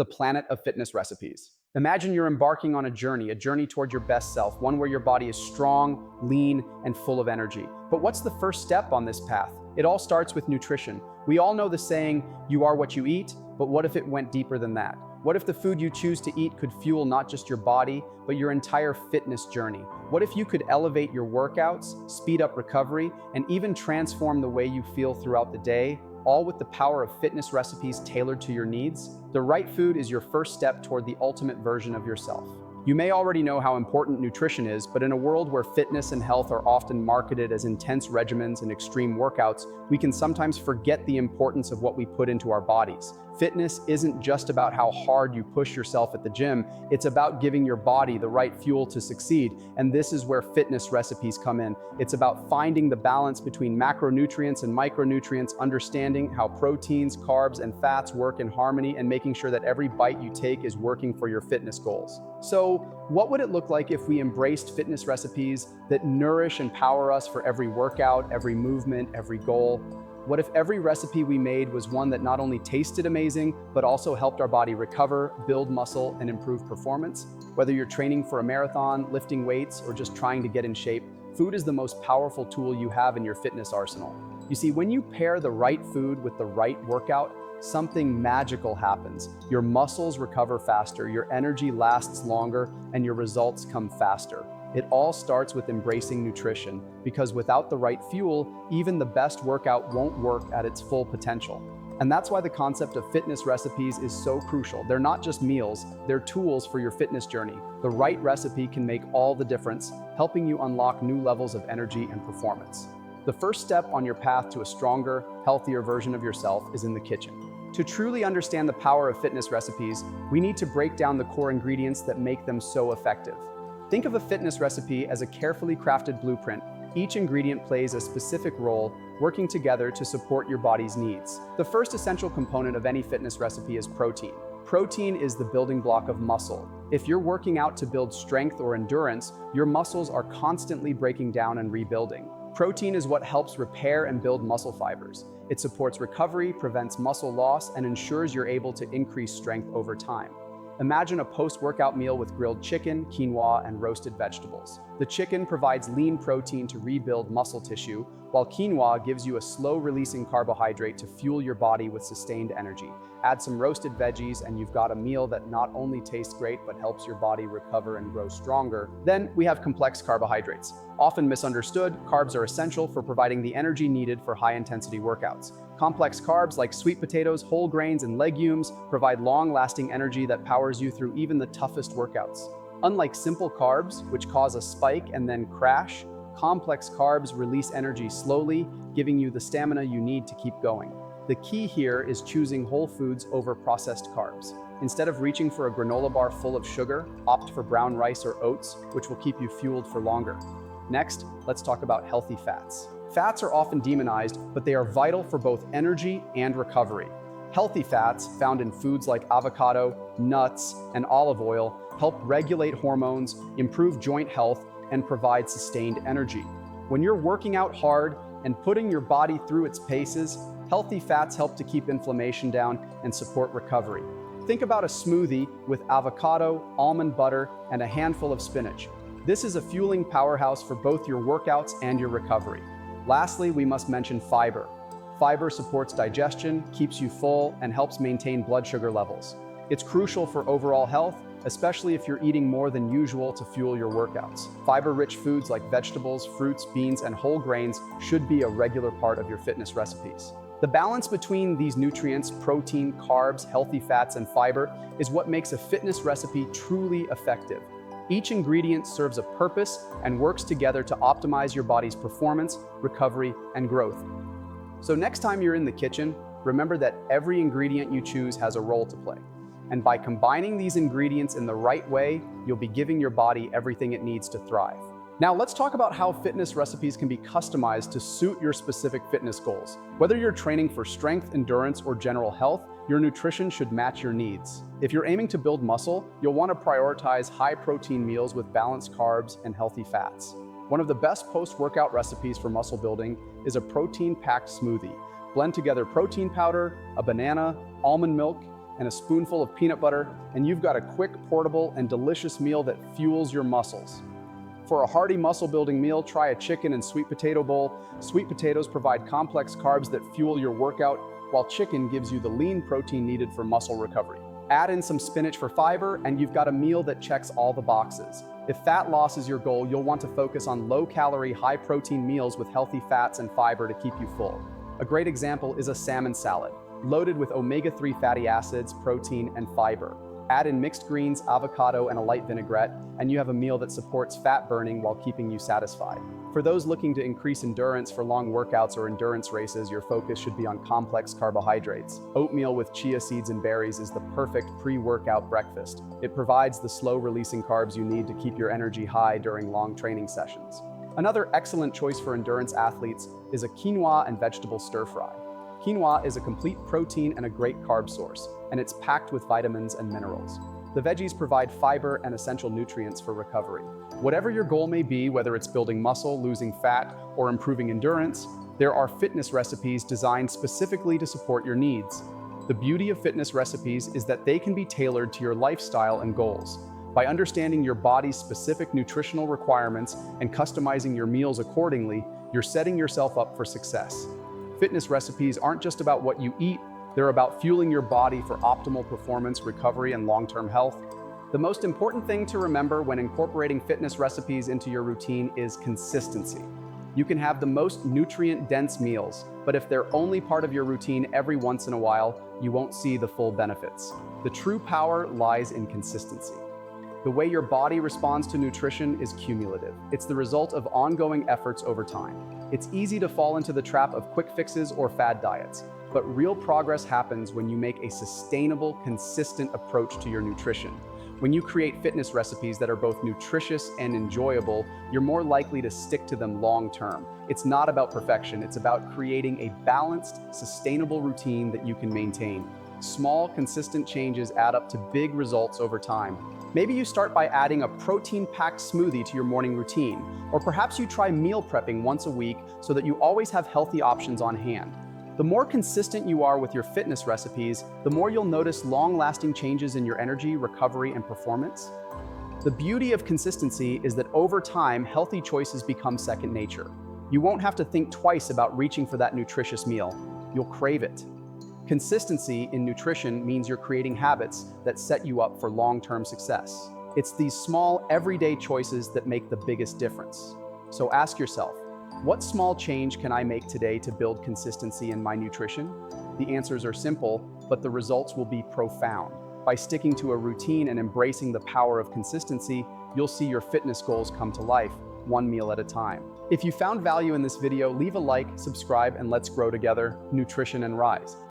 the planet of fitness recipes. Imagine you're embarking on a journey toward your best self, one where your body is strong, lean, and full of energy. But what's the first step on this path? It all starts with nutrition. We all know the saying, you are what you eat, but what if it went deeper than that? What if the food you choose to eat could fuel not just your body, but your entire fitness journey? What if you could elevate your workouts, speed up recovery, and even transform the way you feel throughout the day, all with the power of fitness recipes tailored to your needs? The right food is your first step toward the ultimate version of yourself. You may already know how important nutrition is, but in a world where fitness and health are often marketed as intense regimens and extreme workouts, we can sometimes forget the importance of what we put into our bodies. Fitness isn't just about how hard you push yourself at the gym, it's about giving your body the right fuel to succeed, and this is where fitness recipes come in. It's about finding the balance between macronutrients and micronutrients, understanding how proteins, carbs, and fats work in harmony, and making sure that every bite you take is working for your fitness goals. So, what would it look like if we embraced fitness recipes that nourish and power us for every workout, every movement, every goal? What if every recipe we made was one that not only tasted amazing, but also helped our body recover, build muscle, and improve performance? Whether you're training for a marathon, lifting weights, or just trying to get in shape, food is the most powerful tool you have in your fitness arsenal. You see, when you pair the right food with the right workout, something magical happens. Your muscles recover faster, your energy lasts longer, and your results come faster. It all starts with embracing nutrition, because without the right fuel, even the best workout won't work at its full potential. And that's why the concept of fitness recipes is so crucial. They're not just meals, they're tools for your fitness journey. The right recipe can make all the difference, helping you unlock new levels of energy and performance. The first step on your path to a stronger, healthier version of yourself is in the kitchen. To truly understand the power of fitness recipes, we need to break down the core ingredients that make them so effective. Think of a fitness recipe as a carefully crafted blueprint. Each ingredient plays a specific role, working together to support your body's needs. The first essential component of any fitness recipe is protein. Protein is the building block of muscle. If you're working out to build strength or endurance, your muscles are constantly breaking down and rebuilding. Protein is what helps repair and build muscle fibers. It supports recovery, prevents muscle loss, and ensures you're able to increase strength over time. Imagine a post-workout meal with grilled chicken, quinoa, and roasted vegetables. The chicken provides lean protein to rebuild muscle tissue, while quinoa gives you a slow-releasing carbohydrate to fuel your body with sustained energy. Add some roasted veggies and you've got a meal that not only tastes great but helps your body recover and grow stronger. Then we have complex carbohydrates. Often misunderstood, carbs are essential for providing the energy needed for high-intensity workouts. Complex carbs like sweet potatoes, whole grains, and legumes provide long-lasting energy that powers you through even the toughest workouts. Unlike simple carbs, which cause a spike and then crash, complex carbs release energy slowly, giving you the stamina you need to keep going. The key here is choosing whole foods over processed carbs. Instead of reaching for a granola bar full of sugar, opt for brown rice or oats, which will keep you fueled for longer. Next, let's talk about healthy fats. Fats are often demonized, but they are vital for both energy and recovery. Healthy fats, found in foods like avocado, nuts, and olive oil, help regulate hormones, improve joint health, and provide sustained energy. When you're working out hard and putting your body through its paces, healthy fats help to keep inflammation down and support recovery. Think about a smoothie with avocado, almond butter, and a handful of spinach. This is a fueling powerhouse for both your workouts and your recovery. Lastly, we must mention fiber. Fiber supports digestion, keeps you full, and helps maintain blood sugar levels. It's crucial for overall health, especially if you're eating more than usual to fuel your workouts. Fiber-rich foods like vegetables, fruits, beans, and whole grains should be a regular part of your fitness recipes. The balance between these nutrients, protein, carbs, healthy fats, and fiber, is what makes a fitness recipe truly effective. Each ingredient serves a purpose and works together to optimize your body's performance, recovery, and growth. So next time you're in the kitchen, remember that every ingredient you choose has a role to play. And by combining these ingredients in the right way, you'll be giving your body everything it needs to thrive. Now let's talk about how fitness recipes can be customized to suit your specific fitness goals. Whether you're training for strength, endurance, or general health, your nutrition should match your needs. If you're aiming to build muscle, you'll want to prioritize high-protein meals with balanced carbs and healthy fats. One of the best post-workout recipes for muscle building is a protein-packed smoothie. Blend together protein powder, a banana, almond milk, and a spoonful of peanut butter, and you've got a quick, portable, and delicious meal that fuels your muscles. For a hearty muscle-building meal, try a chicken and sweet potato bowl. Sweet potatoes provide complex carbs that fuel your workout, while chicken gives you the lean protein needed for muscle recovery. Add in some spinach for fiber, and you've got a meal that checks all the boxes. If fat loss is your goal, you'll want to focus on low-calorie, high-protein meals with healthy fats and fiber to keep you full. A great example is a salmon salad, loaded with omega-3 fatty acids, protein, and fiber. Add in mixed greens, avocado, and a light vinaigrette, and you have a meal that supports fat burning while keeping you satisfied. For those looking to increase endurance for long workouts or endurance races, your focus should be on complex carbohydrates. Oatmeal with chia seeds and berries is the perfect pre-workout breakfast. It provides the slow-releasing carbs you need to keep your energy high during long training sessions. Another excellent choice for endurance athletes is a quinoa and vegetable stir-fry. Quinoa is a complete protein and a great carb source, and it's packed with vitamins and minerals. The veggies provide fiber and essential nutrients for recovery. Whatever your goal may be, whether it's building muscle, losing fat, or improving endurance, there are fitness recipes designed specifically to support your needs. The beauty of fitness recipes is that they can be tailored to your lifestyle and goals. By understanding your body's specific nutritional requirements and customizing your meals accordingly, you're setting yourself up for success. Fitness recipes aren't just about what you eat, they're about fueling your body for optimal performance, recovery, and long-term health. The most important thing to remember when incorporating fitness recipes into your routine is consistency. You can have the most nutrient-dense meals, but if they're only part of your routine every once in a while, you won't see the full benefits. The true power lies in consistency. The way your body responds to nutrition is cumulative. It's the result of ongoing efforts over time. It's easy to fall into the trap of quick fixes or fad diets, but real progress happens when you make a sustainable, consistent approach to your nutrition. When you create fitness recipes that are both nutritious and enjoyable, you're more likely to stick to them long term. It's not about perfection, it's about creating a balanced, sustainable routine that you can maintain. Small, consistent changes add up to big results over time. Maybe you start by adding a protein-packed smoothie to your morning routine, or perhaps you try meal prepping once a week so that you always have healthy options on hand. The more consistent you are with your fitness recipes, the more you'll notice long-lasting changes in your energy, recovery, and performance. The beauty of consistency is that over time, healthy choices become second nature. You won't have to think twice about reaching for that nutritious meal. You'll crave it. Consistency in nutrition means you're creating habits that set you up for long-term success. It's these small, everyday choices that make the biggest difference. So ask yourself, what small change can I make today to build consistency in my nutrition? The answers are simple, but the results will be profound. By sticking to a routine and embracing the power of consistency, you'll see your fitness goals come to life, one meal at a time. If you found value in this video, leave a like, subscribe, and let's grow together, Nutrition and Rise.